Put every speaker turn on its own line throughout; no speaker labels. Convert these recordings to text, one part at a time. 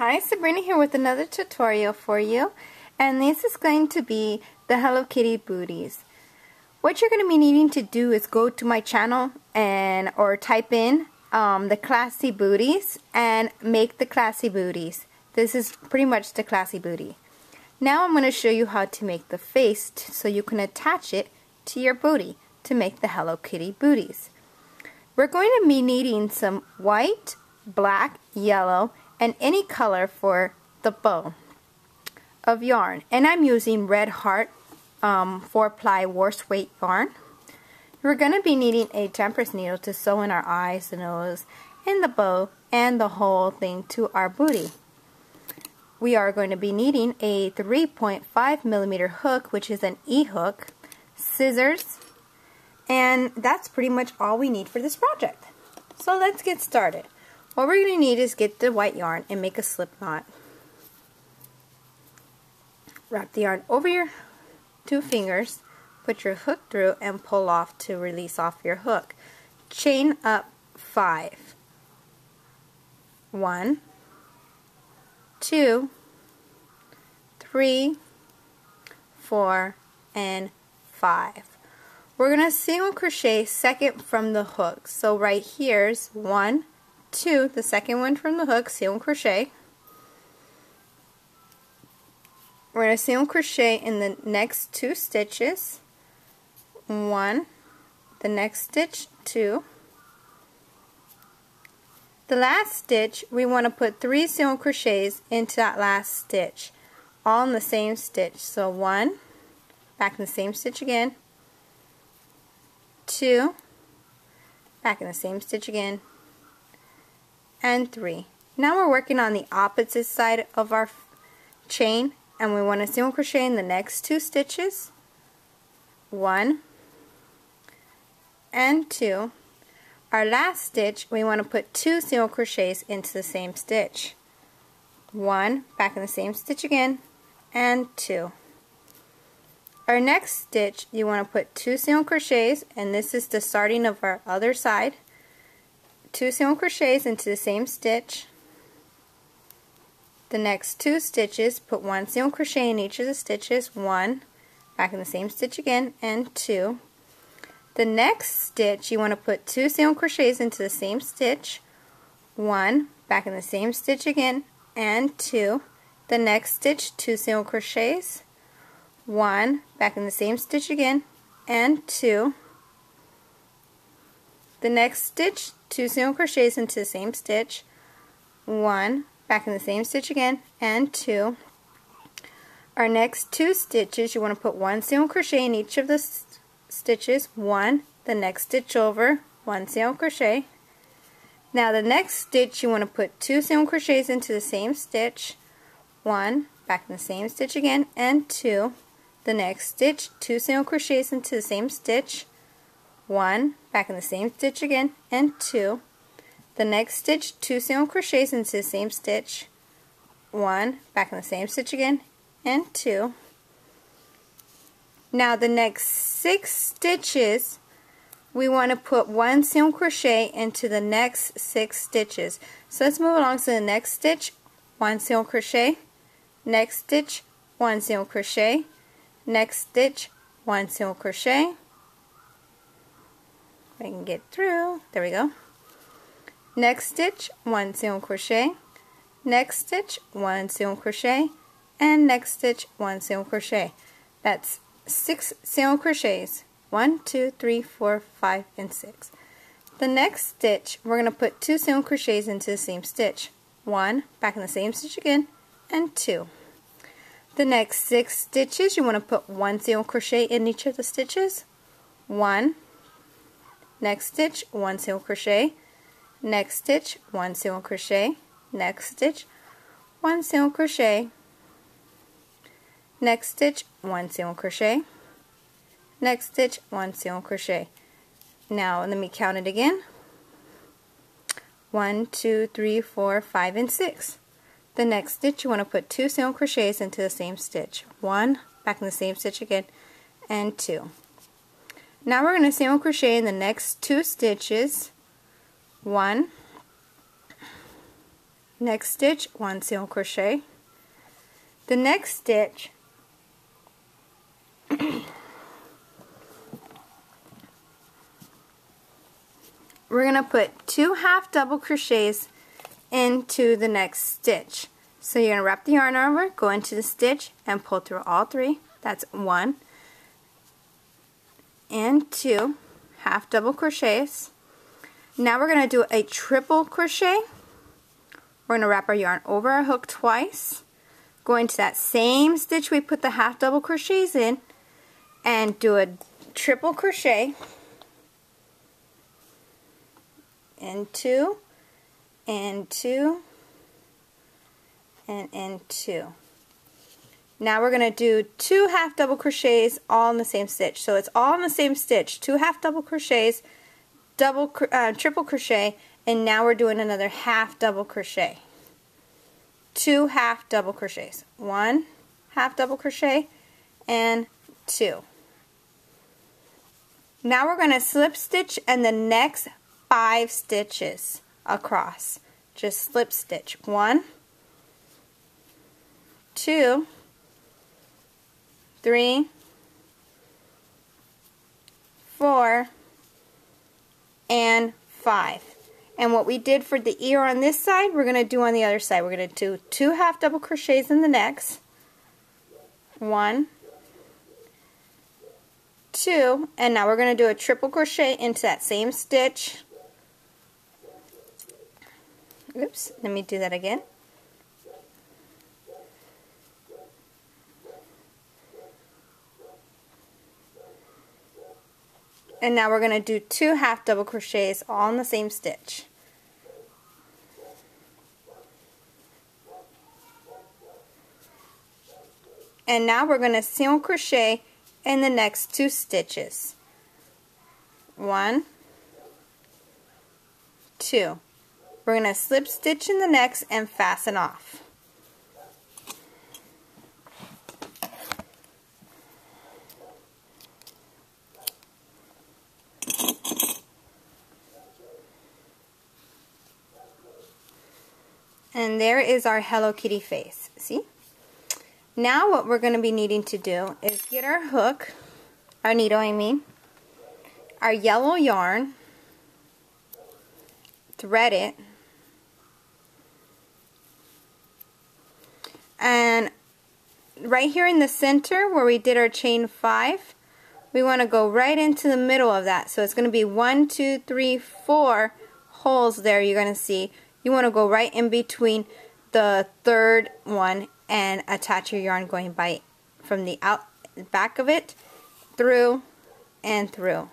Hi, Sabrina here with another tutorial for you, and this is going to be the Hello Kitty booties. What you're going to be needing to do is go to my channel or type in the classy booties and make the classy booties. This is pretty much the classy booty. Now I'm going to show you how to make the face so you can attach it to your booty to make the Hello Kitty booties. We're going to be needing some white, black, yellow, and any color for the bow of yarn. And I'm using Red Heart 4-ply worsted weight yarn. We're going to be needing a tempers needle to sew in our eyes, the nose, and the bow, and the whole thing to our booty. We are going to be needing a 3.5mm hook, which is an E-hook, scissors, and that's pretty much all we need for this project. So let's get started. What we're going to need is get the white yarn and make a slip knot. Wrap the yarn over your 2 fingers, put your hook through, and pull off to release off your hook. Chain up 5. 1, 2, 3, 4, and 5. We're going to single crochet second from the hook. So right here's 1, 2, the second one from the hook, single crochet. We're going to single crochet in the next 2 stitches. 1, the next stitch, 2. The last stitch, we want to put 3 single crochets into that last stitch, all in the same stitch. So 1, back in the same stitch again, 2, back in the same stitch again, and 3. Now we're working on the opposite side of our chain, and we want to single crochet in the next 2 stitches, 1 and 2. Our last stitch, we want to put 2 single crochets into the same stitch, 1, back in the same stitch again, and 2. Our next stitch, you want to put 2 single crochets, and this is the starting of our other side. 2 single crochets into the same stitch. The next 2 stitches, put 1 single crochet in each of the stitches, 1, back in the same stitch again, and 2. The next stitch, you want to put 2 single crochets into the same stitch, 1, back in the same stitch again, and 2. The next stitch, 2 single crochets, 1, back in the same stitch again, and 2. The next stitch, 2 single crochets into the same stitch, 1, back in the same stitch again, and 2. Our next 2 stitches, you want to put 1 single crochet in each of the stitches, 1, the next stitch over, 1 single crochet. Now the next stitch, you want to put 2 single crochets into the same stitch, 1, back in the same stitch again, and 2. The next stitch, 2 single crochets into the same stitch, 1, back in the same stitch again, and 2. The next stitch, 2 single crochets into the same stitch, 1, back in the same stitch again, and 2. Now the next 6 stitches, we want to put 1 single crochet into the next 6 stitches. So let's move along to the next stitch, 1 single crochet, next stitch, 1 single crochet, next stitch, 1 single crochet. I can get through. There we go. Next stitch, 1 single crochet, next stitch, 1 single crochet, and next stitch, 1 single crochet. That's 6 single crochets. 1, 2, 3, 4, 5, and 6. The next stitch, we're going to put 2 single crochets into the same stitch. 1, back in the same stitch again, and 2. The next 6 stitches, you want to put 1 single crochet in each of the stitches. 1, next stitch, 1 single crochet, next stitch, 1 single crochet, next stitch, 1 single crochet, next stitch, 1 single crochet, next stitch, 1 single crochet. Now let me count it again. 1, 2, 3, 4, 5, and 6. The next stitch, you want to put 2 single crochets into the same stitch. 1, back in the same stitch again, and 2. Now we're going to single crochet in the next 2 stitches, 1, next stitch, 1 single crochet. The next stitch, we're going to put 2 half double crochets into the next stitch. So you're going to wrap the yarn over, go into the stitch, and pull through all 3. That's 1 and 2 half double crochets. Now we're going to do a triple crochet. We're going to wrap our yarn over our hook twice, go into that same stitch we put the half double crochets in, and do a triple crochet, and 2, and 2, and 2. Now we're going to do 2 half double crochets all in the same stitch. So it's all in the same stitch, 2 half double crochets, triple crochet, and now we're doing another half double crochet. 2 half double crochets, 1 half double crochet, and 2. Now we're going to slip stitch and the next 5 stitches across. Just slip stitch. 1, 2, 3, 4, and 5. And what we did for the ear on this side, we're going to do on the other side. We're going to do 2 half double crochets in the next. 1, 2, and now we're going to do a triple crochet into that same stitch. Oops, let me do that again. And now we're going to do 2 half double crochets all in the same stitch. And now we're going to single crochet in the next 2 stitches. 1, 2. We're going to slip stitch in the next and fasten off. And there is our Hello Kitty face. See? Now what we're going to be needing to do is get our hook, our needle I mean, our yellow yarn, thread it, and right here in the center where we did our chain 5, we want to go right into the middle of that. So it's going to be 1, 2, 3, 4 holes there you're going to see. You want to go right in between the third one and attach your yarn going by from the back of it through and through,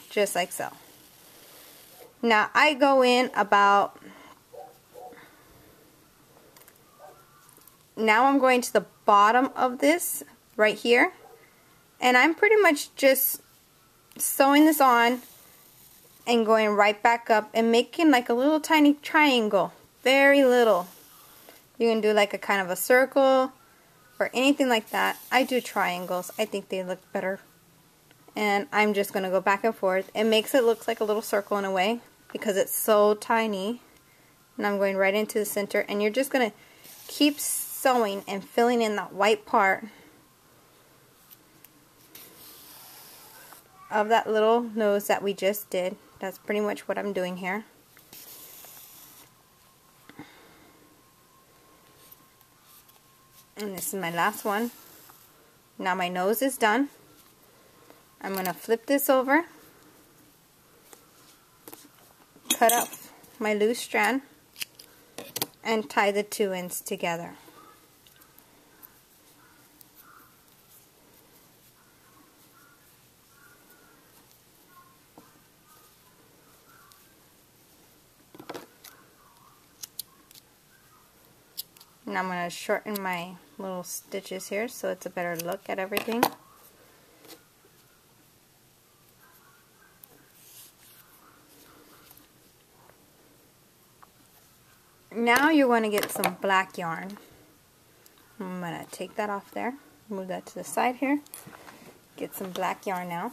just like so. Now I go in about, now I'm going to the bottom of this right here, and I'm pretty much just sewing this on and going right back up and making like a little tiny triangle. Very little. You can do like a kind of a circle or anything like that. I do triangles. I think they look better. And I'm just going to go back and forth. It makes it look like a little circle in a way because it's so tiny. And I'm going right into the center. And you're just going to keep sewing and filling in that white part of that little nose that we just did. That's pretty much what I'm doing here. And this is my last one. Now my nose is done. I'm going to flip this over, cut up my loose strand, and tie the 2 ends together. And I'm going to shorten my little stitches here so it's a better look at everything. Now you want to get some black yarn. I'm going to take that off there, move that to the side here, get some black yarn now.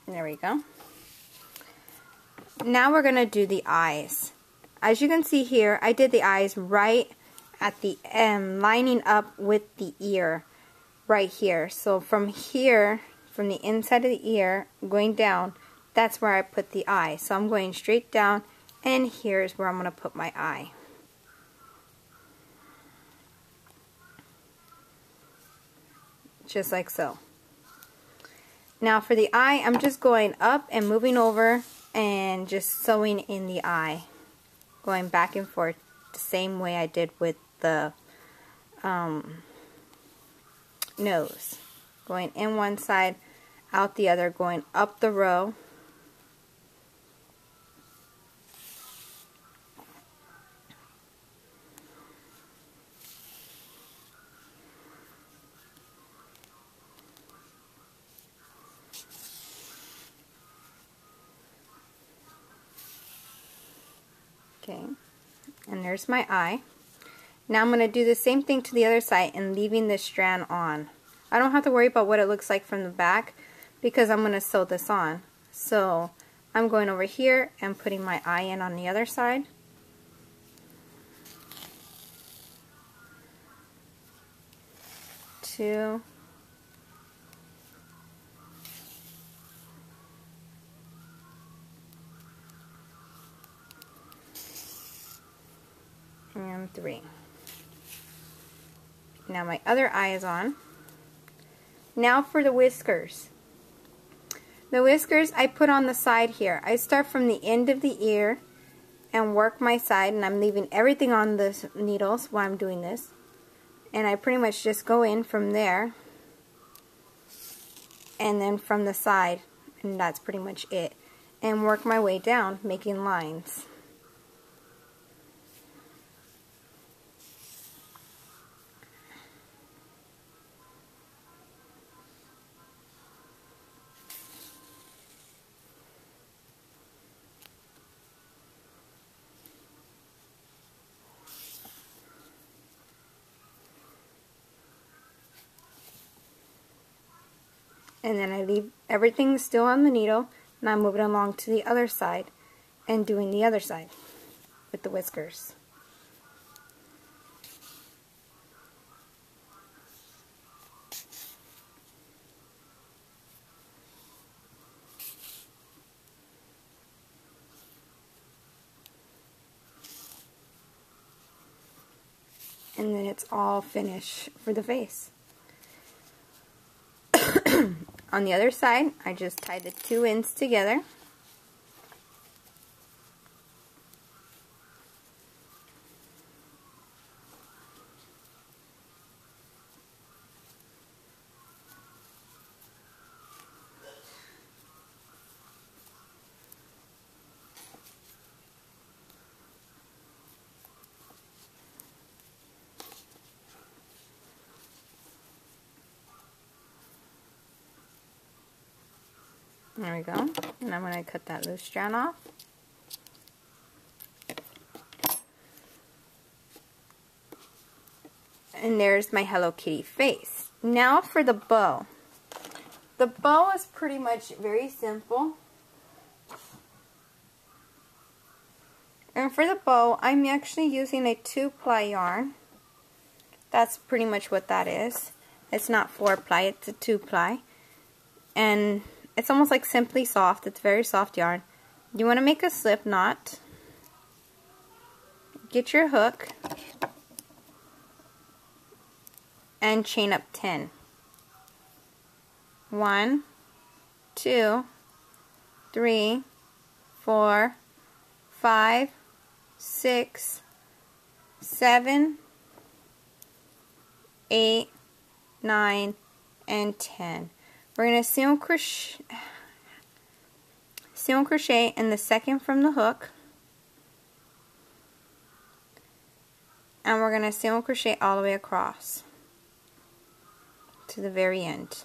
There we go. Now we're going to do the eyes. As you can see here, I did the eyes right at the end, lining up with the ear right here. So from here, from the inside of the ear, going down, that's where I put the eye. So I'm going straight down, and here's where I'm going to put my eye. Just like so. Now for the eye, I'm just going up and moving over and just sewing in the eye. Going back and forth the same way I did with the nose. Going in one side, out the other, going up the row. Okay, and there's my eye. Now I'm going to do the same thing to the other side and leaving this strand on. I don't have to worry about what it looks like from the back because I'm going to sew this on. So I'm going over here and putting my eye in on the other side. Two. And three. Now my other eye is on. Now for the whiskers. The whiskers I put on the side here. I start from the end of the ear and work my side, and I'm leaving everything on the needles while I'm doing this. And I pretty much just go in from there and then from the side, and that's pretty much it. And work my way down, making lines. And then I leave everything still on the needle, and I'm moving along to the other side and doing the other side with the whiskers. And then it's all finished for the face. On the other side, I just tie the two ends together. There we go. And I'm going to cut that loose strand off. And there's my Hello Kitty face. Now for the bow. The bow is pretty much very simple. And for the bow, I'm actually using a 2-ply yarn. That's pretty much what that is. It's not 4-ply, it's a 2-ply. And it's almost like Simply Soft. It's very soft yarn. You want to make a slip knot. Get your hook. And chain up 10. 1, 2, 3, 4, 5, 6, 7, 8, 9, and 10. We're going to single crochet in the second from the hook, and we're going to single crochet all the way across to the very end.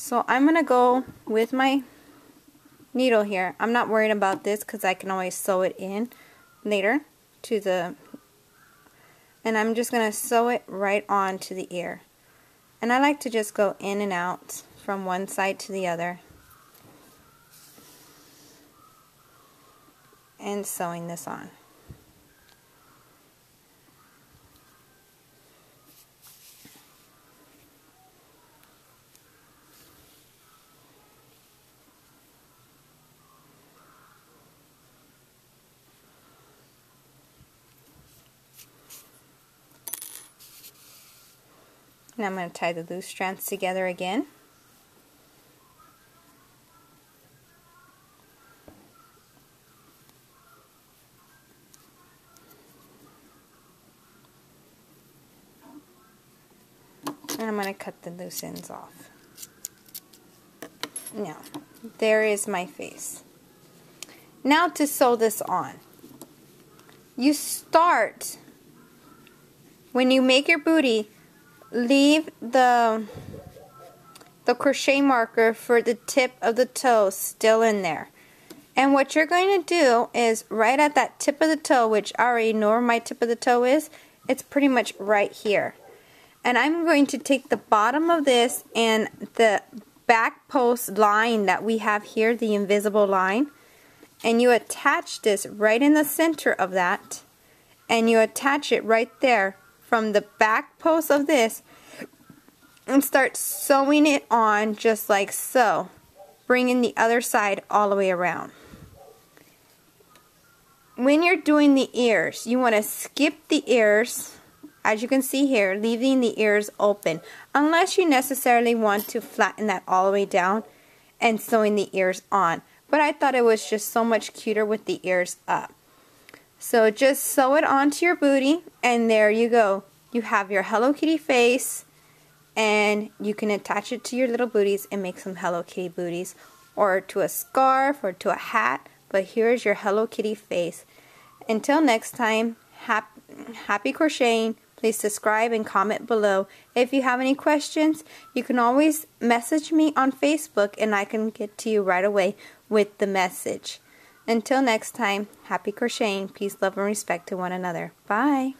So I'm going to go with my needle here. I'm not worried about this because I can always sew it in later to the, and I'm just going to sew it right on to the ear. And I like to just go in and out from one side to the other and sewing this on. And I'm going to tie the loose strands together again. And I'm going to cut the loose ends off. Now, there is my face. Now to sew this on. You start, when you make your booty, leave the crochet marker for the tip of the toe still in there. And what you're going to do is right at that tip of the toe, which I already know where my tip of the toe is, it's pretty much right here. And I'm going to take the bottom of this and the back post line that we have here, the invisible line, and you attach this right in the center of that, and you attach it right there from the back post of this and start sewing it on just like so, bringing the other side all the way around. When you're doing the ears, you want to skip the ears, as you can see here, leaving the ears open, unless you necessarily want to flatten that all the way down and sewing the ears on. But I thought it was just so much cuter with the ears up. So just sew it onto your booty, and there you go. You have your Hello Kitty face, and you can attach it to your little booties and make some Hello Kitty booties, or to a scarf, or to a hat. But here's your Hello Kitty face. Until next time, happy crocheting. Please subscribe and comment below. If you have any questions, you can always message me on Facebook, and I can get to you right away with the message. Until next time, happy crocheting. Peace, love, and respect to one another. Bye.